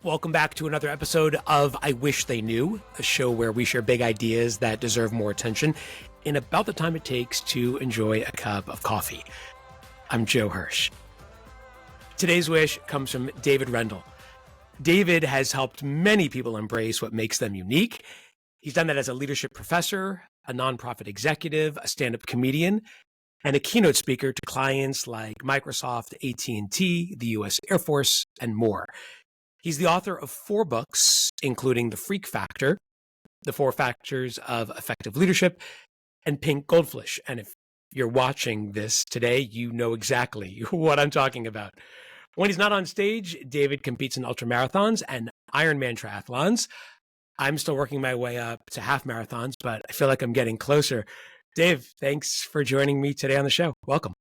Welcome back to another episode of I Wish They Knew, a show where we share big ideas that deserve more attention in about the time it takes to enjoy a cup of coffee. I'm Joe Hirsch. Today's wish comes from David Rendall. David has helped many people embrace what makes them unique. He's done that as a leadership professor, a nonprofit executive, a stand-up comedian, and a keynote speaker to clients like Microsoft, AT&T, the U.S. Air Force, and more. He's the author of 4 books, including The Freak Factor, The 4 Factors of Effective Leadership, and Pink Goldfish. And if you're watching this today, you know exactly what I'm talking about. When he's not on stage, David competes in ultramarathons and Ironman triathlons. I'm still working my way up to half marathons, but I feel like I'm getting closer. Dave, thanks for joining me today on the show. Welcome.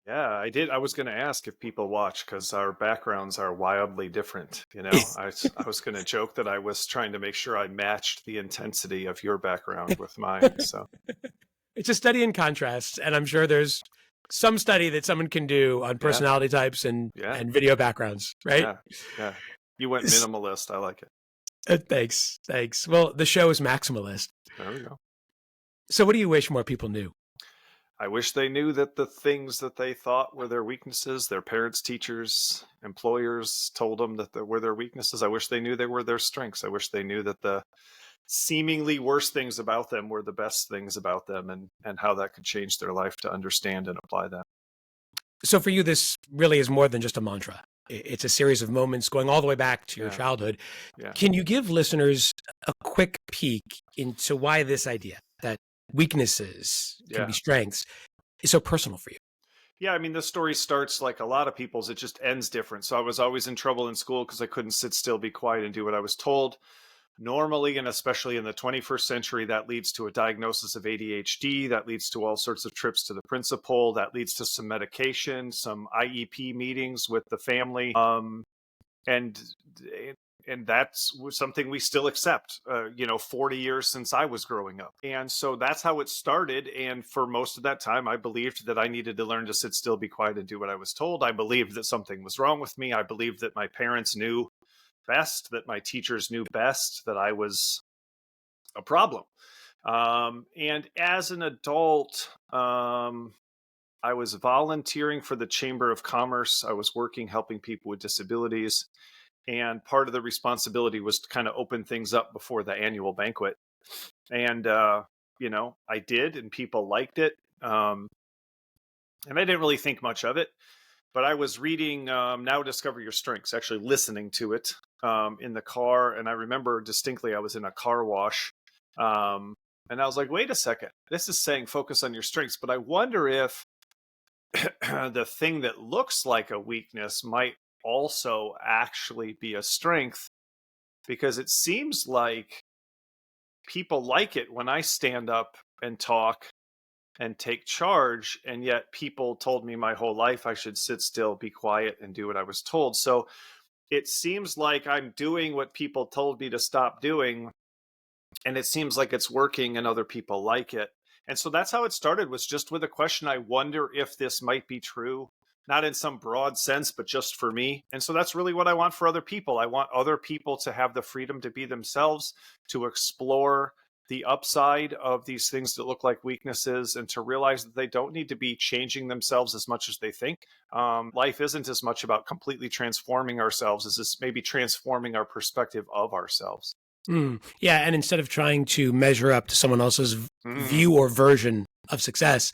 Yeah, I did. I was going to ask if people watch because our backgrounds are wildly different. I was going to joke that I was trying to make sure I matched the intensity of your background with mine. So it's a study in contrast, and I'm sure there's some study that someone can do on personality types and video backgrounds, right? Yeah. You went minimalist. I like it. Thanks. Well, the show is maximalist. There we go. So what do you wish more people knew? I wish they knew that the things that they thought were their weaknesses, their parents, teachers, employers told them that they were their weaknesses. I wish they knew they were their strengths. I wish they knew that the seemingly worst things about them were the best things about them, and how that could change their life to understand and apply that. So for you, this really is more than just a mantra. It's a series of moments going all the way back to your childhood. Yeah. Can you give listeners a quick peek into why this idea that weaknesses can be strengths is so personal for you? Yeah, I mean, the story starts like a lot of people's. It just ends different. So I was always in trouble in school because I couldn't sit still, be quiet, and do what I was told. Normally, and especially in the 21st century, that leads to a diagnosis of ADHD. That leads to all sorts of trips to the principal. That leads to some medication, some IEP meetings with the family. And that's something we still accept, 40 years since I was growing up. And so that's how it started. And for most of that time, I believed that I needed to learn to sit still, be quiet, and do what I was told. I believed that something was wrong with me. I believed that my parents knew best, that my teachers knew best, that I was a problem. And as an adult, I was volunteering for the Chamber of Commerce. I was working, helping people with disabilities. And part of the responsibility was to kind of open things up before the annual banquet. And, I did, and people liked it. And I didn't really think much of it. But I was reading Now Discover Your Strengths, actually listening to it in the car. And I remember distinctly I was in a car wash. And I was like, wait a second. This is saying focus on your strengths. But I wonder if the thing that looks like a weakness might also actually be a strength, because it seems like people like it when I stand up and talk and take charge, and yet people told me my whole life I should sit still, be quiet, and do what I was told. So it seems like I'm doing what people told me to stop doing, and it seems like it's working and other people like it. And so that's how it started, was just with a question. I wonder if this might be true. Not in some broad sense, but just for me. And so that's really what I want for other people. I want other people to have the freedom to be themselves, to explore the upside of these things that look like weaknesses, and to realize that they don't need to be changing themselves as much as they think. Life isn't as much about completely transforming ourselves as it's maybe transforming our perspective of ourselves. Yeah, and instead of trying to measure up to someone else's view or version of success,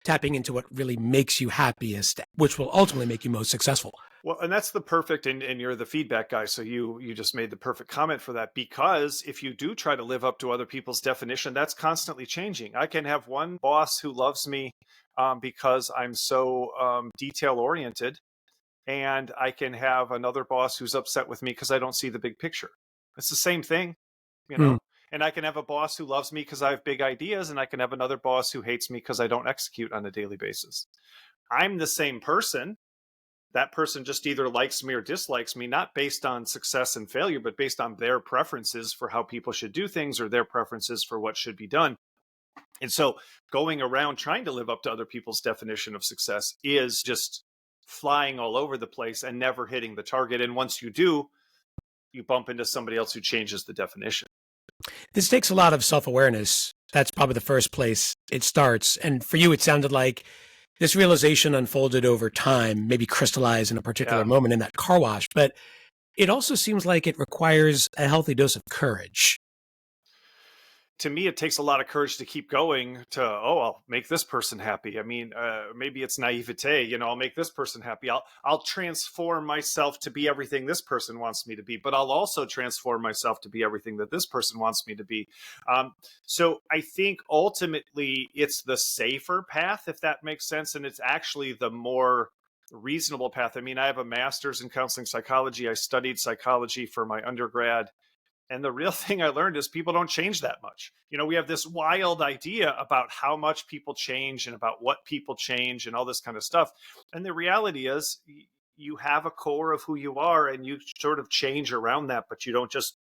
tapping into what really makes you happiest, which will ultimately make you most successful. Well, and that's the perfect, and you're the feedback guy, so you just made the perfect comment for that, because if you do try to live up to other people's definition, that's constantly changing. I can have one boss who loves me because I'm so detail-oriented, and I can have another boss who's upset with me because I don't see the big picture. It's the same thing, And I can have a boss who loves me because I have big ideas, and I can have another boss who hates me because I don't execute on a daily basis. I'm the same person. That person just either likes me or dislikes me, not based on success and failure, but based on their preferences for how people should do things, or their preferences for what should be done. And so going around trying to live up to other people's definition of success is just flying all over the place and never hitting the target. And once you do, you bump into somebody else who changes the definition. This takes a lot of self-awareness. That's probably the first place it starts. And for you, it sounded like this realization unfolded over time, maybe crystallized in a particular Yeah. moment in that car wash. But it also seems like it requires a healthy dose of courage. To me, it takes a lot of courage to keep going to, oh, I'll make this person happy. I mean, maybe it's naivete, I'll make this person happy. I'll transform myself to be everything this person wants me to be, but I'll also transform myself to be everything that this person wants me to be. So I think ultimately it's the safer path, if that makes sense. And it's actually the more reasonable path. I mean, I have a master's in counseling psychology. I studied psychology for my undergrad. And the real thing I learned is people don't change that much. We have this wild idea about how much people change and about what people change and all this kind of stuff. And the reality is you have a core of who you are and you sort of change around that, but you don't just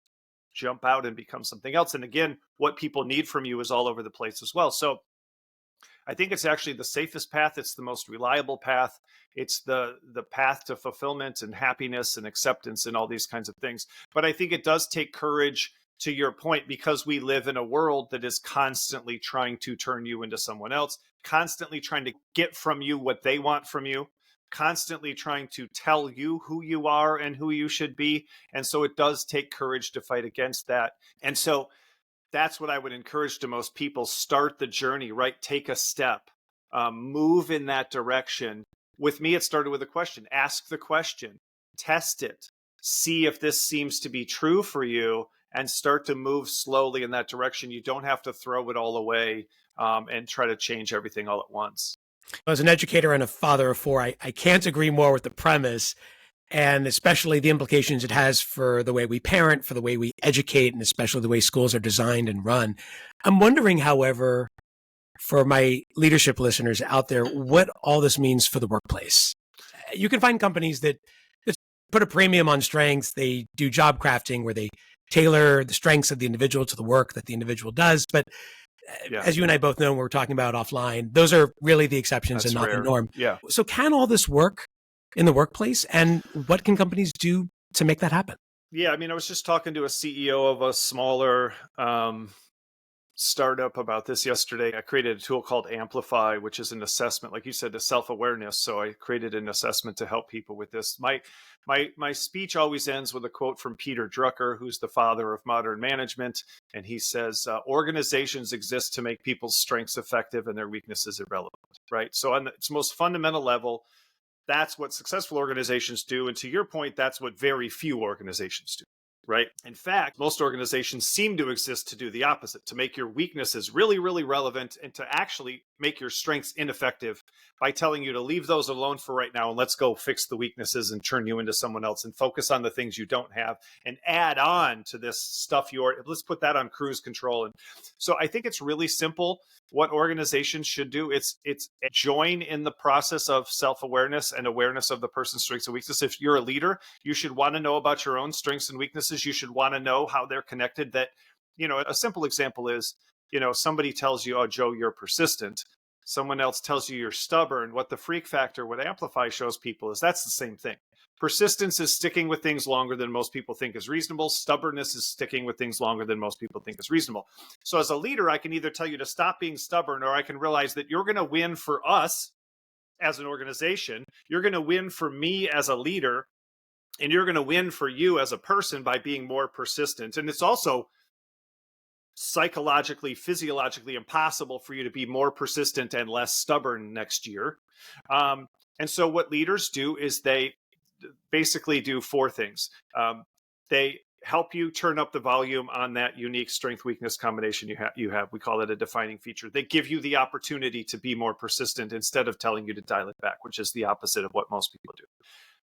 jump out and become something else. And again, what people need from you is all over the place as well. So I think it's actually the safest path. It's the most reliable path. It's the path to fulfillment and happiness and acceptance and all these kinds of things. But I think it does take courage, to your point, because we live in a world that is constantly trying to turn you into someone else, constantly trying to get from you what they want from you, constantly trying to tell you who you are and who you should be. And so it does take courage to fight against that. And so that's what I would encourage to most people. Start the journey, right? Take a step, move in that direction. With me, it started with a question. Ask the question, test it, see if this seems to be true for you, and start to move slowly in that direction. You don't have to throw it all away and try to change everything all at once. As an educator and a father of four, I can't agree more with the premise, and especially the implications it has for the way we parent, for the way we educate, and especially the way schools are designed and run. I'm wondering, however, for my leadership listeners out there, what all this means for the workplace. You can find companies that put a premium on strengths. They do job crafting where they tailor the strengths of the individual to the work that the individual does. But as you and I both know, when we're talking about offline, those are really the exceptions and not the norm. Yeah. So can all this work in the workplace, and what can companies do to make that happen? Yeah, I mean, I was just talking to a CEO of a smaller startup about this yesterday. I created a tool called Amplify, which is an assessment, like you said, the self-awareness. So I created an assessment to help people with this. My speech always ends with a quote from Peter Drucker, who's the father of modern management. And he says, organizations exist to make people's strengths effective and their weaknesses irrelevant, right? So on its most fundamental level, that's what successful organizations do. And to your point, that's what very few organizations do, right? In fact, most organizations seem to exist to do the opposite, to make your weaknesses really, really relevant and to actually make your strengths ineffective by telling you to leave those alone for right now and let's go fix the weaknesses and turn you into someone else and focus on the things you don't have and add on to this stuff let's put that on cruise control. And so I think it's really simple. What organizations should do, it's join in the process of self-awareness and awareness of the person's strengths and weaknesses. If you're a leader, you should want to know about your own strengths and weaknesses. You should want to know how they're connected. That, a simple example is, somebody tells you, oh, Joe, you're persistent. Someone else tells you you're stubborn. What the freak factor, what Amplify shows people is that's the same thing. Persistence is sticking with things longer than most people think is reasonable. Stubbornness is sticking with things longer than most people think is reasonable. So as a leader, I can either tell you to stop being stubborn, or I can realize that you're going to win for us as an organization. You're going to win for me as a leader, and you're going to win for you as a person by being more persistent. And it's also psychologically, physiologically impossible for you to be more persistent and less stubborn next year. And so what leaders do is they basically do four things. They help you turn up the volume on that unique strength-weakness combination you have. We call it a defining feature. They give you the opportunity to be more persistent instead of telling you to dial it back, which is the opposite of what most people do.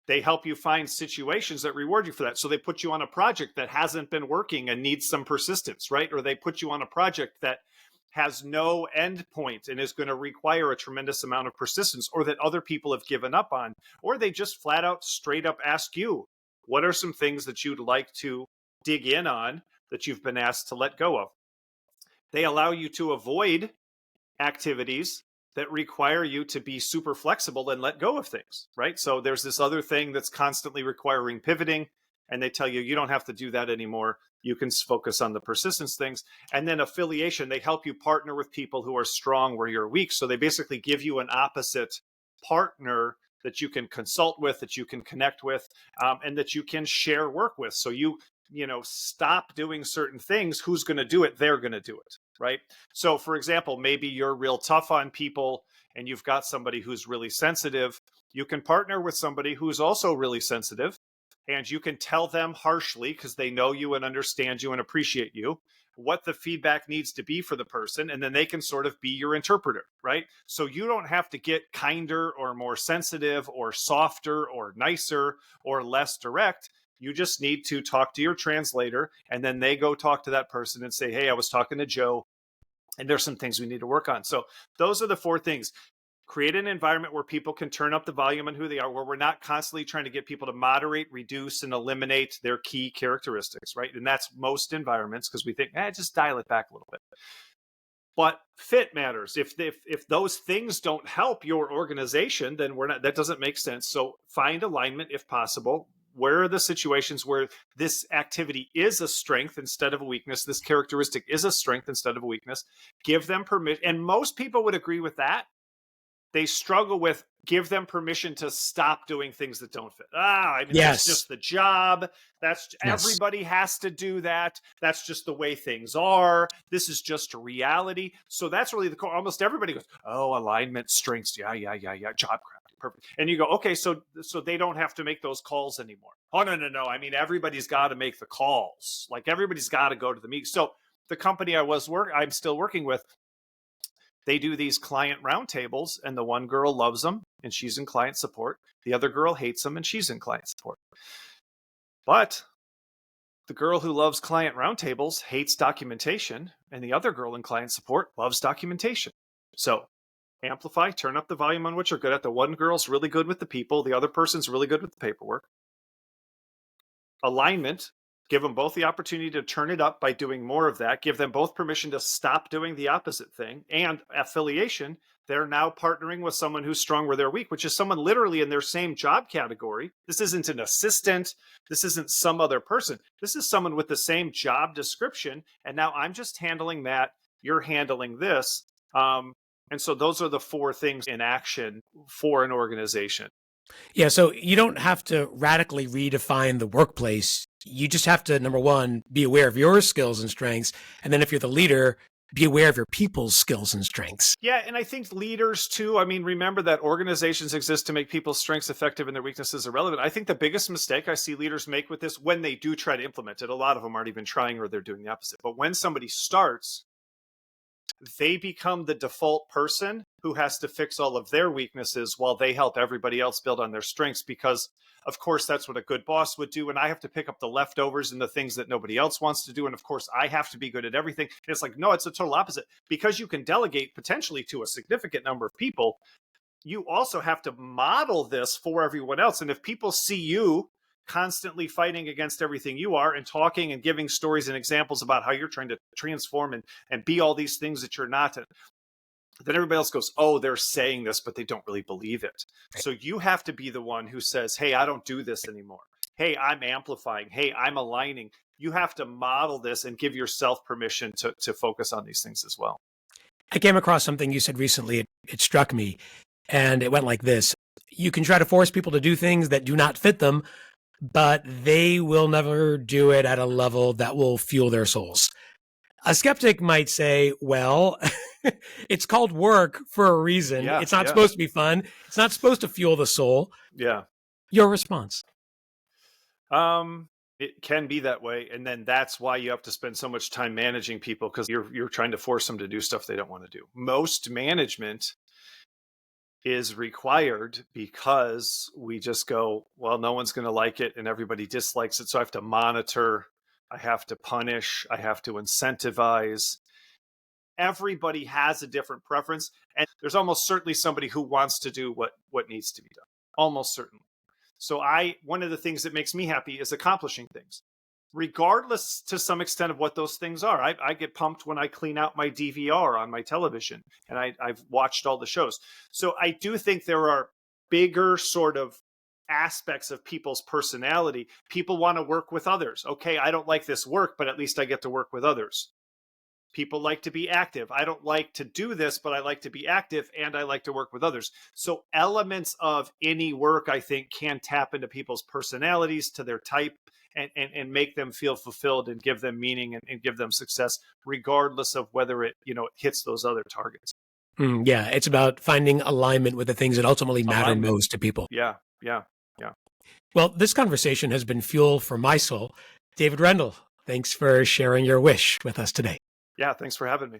They help you find situations that reward you for that. So they put you on a project that hasn't been working and needs some persistence, right? Or they put you on a project that has no end point and is going to require a tremendous amount of persistence, or that other people have given up on, or they just flat out straight up ask you, what are some things that you'd like to dig in on that you've been asked to let go of? They allow you to avoid activities that require you to be super flexible and let go of things, right? So there's this other thing that's constantly requiring pivoting, and they tell you, you don't have to do that anymore. You can focus on the persistence things. And then affiliation, they help you partner with people who are strong where you're weak. So they basically give you an opposite partner that you can consult with, that you can connect with, and that you can share work with. So stop doing certain things. Who's going to do it? They're going to do it, right? So for example, maybe you're real tough on people and you've got somebody who's really sensitive. You can partner with somebody who's also really sensitive, and you can tell them harshly, because they know you and understand you and appreciate you, what the feedback needs to be for the person, and then they can sort of be your interpreter, right? So you don't have to get kinder or more sensitive or softer or nicer or less direct. You just need to talk to your translator, and then they go talk to that person and say, hey, I was talking to Joe, and there's some things we need to work on. So those are the 4 things. Create an environment where people can turn up the volume on who they are, where we're not constantly trying to get people to moderate, reduce, and eliminate their key characteristics, right? And that's most environments, because we think, just dial it back a little bit. But fit matters. If those things don't help your organization, then that doesn't make sense. So find alignment if possible. Where are the situations where this activity is a strength instead of a weakness? This characteristic is a strength instead of a weakness. Give them permission. And most people would agree with that. They struggle with give them permission to stop doing things that don't fit. That's just the job. Everybody has to do that. That's just the way things are. This is just a reality. So that's really the core. Almost everybody goes, alignment, strengths. Yeah. Job crafting. Perfect. And you go, okay, so they don't have to make those calls anymore. Oh, no. I mean, everybody's got to make the calls. Like everybody's got to go to the meeting. So the company I'm still working with, they do these client roundtables, and the one girl loves them and she's in client support. The other girl hates them and she's in client support. But the girl who loves client roundtables hates documentation, and the other girl in client support loves documentation. So amplify, turn up the volume on what you're good at. The one girl's really good with the people. The other person's really good with the paperwork. Alignment. Give them both the opportunity to turn it up by doing more of that. Give them both permission to stop doing the opposite thing. And affiliation, they're now partnering with someone who's strong where they're weak, which is someone literally in their same job category. This isn't an assistant. This isn't some other person. This is someone with the same job description. And now I'm just handling that. You're handling this. And so those are the 4 things in action for an organization. Yeah, so you don't have to radically redefine the workplace. You just have to, number 1, be aware of your skills and strengths. And then if you're the leader, be aware of your people's skills and strengths. Yeah, and I think leaders too, remember that organizations exist to make people's strengths effective and their weaknesses irrelevant. I think the biggest mistake I see leaders make with this, when they do try to implement it, a lot of them aren't even trying, or they're doing the opposite. But when somebody starts, they become the default person who has to fix all of their weaknesses while they help everybody else build on their strengths, because of course that's what a good boss would do. And I have to pick up the leftovers and the things that nobody else wants to do. And of course I have to be good at everything. And it's like, no, it's a total opposite. Because you can delegate potentially to a significant number of people, you also have to model this for everyone else. And if people see you constantly fighting against everything you are, and talking and giving stories and examples about how you're trying to transform and be all these things that you're not, then everybody else goes, they're saying this, but they don't really believe it. So you have to be the one who says, hey, I don't do this anymore. Hey, I'm amplifying. Hey, I'm aligning. You have to model this and give yourself permission to focus on these things as well. I came across something you said recently. It struck me, and it went like this. You can try to force people to do things that do not fit them, but they will never do it at a level that will fuel their souls. A skeptic might say, well, it's called work for a reason. It's not supposed to be fun. It's not supposed to fuel the soul. Yeah. Your response? It can be that way. And then that's why you have to spend so much time managing people, because you're trying to force them to do stuff they don't want to do. Most management is required because we just go, well, no one's going to like it and everybody dislikes it. So I have to monitor, I have to punish, I have to incentivize. Everybody has a different preference. And there's almost certainly somebody who wants to do what needs to be done. Almost certainly. So one of the things that makes me happy is accomplishing things, regardless to some extent of what those things are. I get pumped when I clean out my DVR on my television, and I've watched all the shows. So I do think there are bigger sort of aspects of people's personality. People want to work with others. Okay, I don't like this work, but at least I get to work with others. People like to be active. I don't like to do this, but I like to be active and I like to work with others. So elements of any work, I think, can tap into people's personalities, to their type, and make them feel fulfilled and give them meaning and give them success, regardless of whether it, it hits those other targets. Yeah, it's about finding alignment with the things that ultimately matter most to people. Yeah. Well, this conversation has been fuel for my soul. David Rendall, thanks for sharing your wish with us today. Yeah, thanks for having me.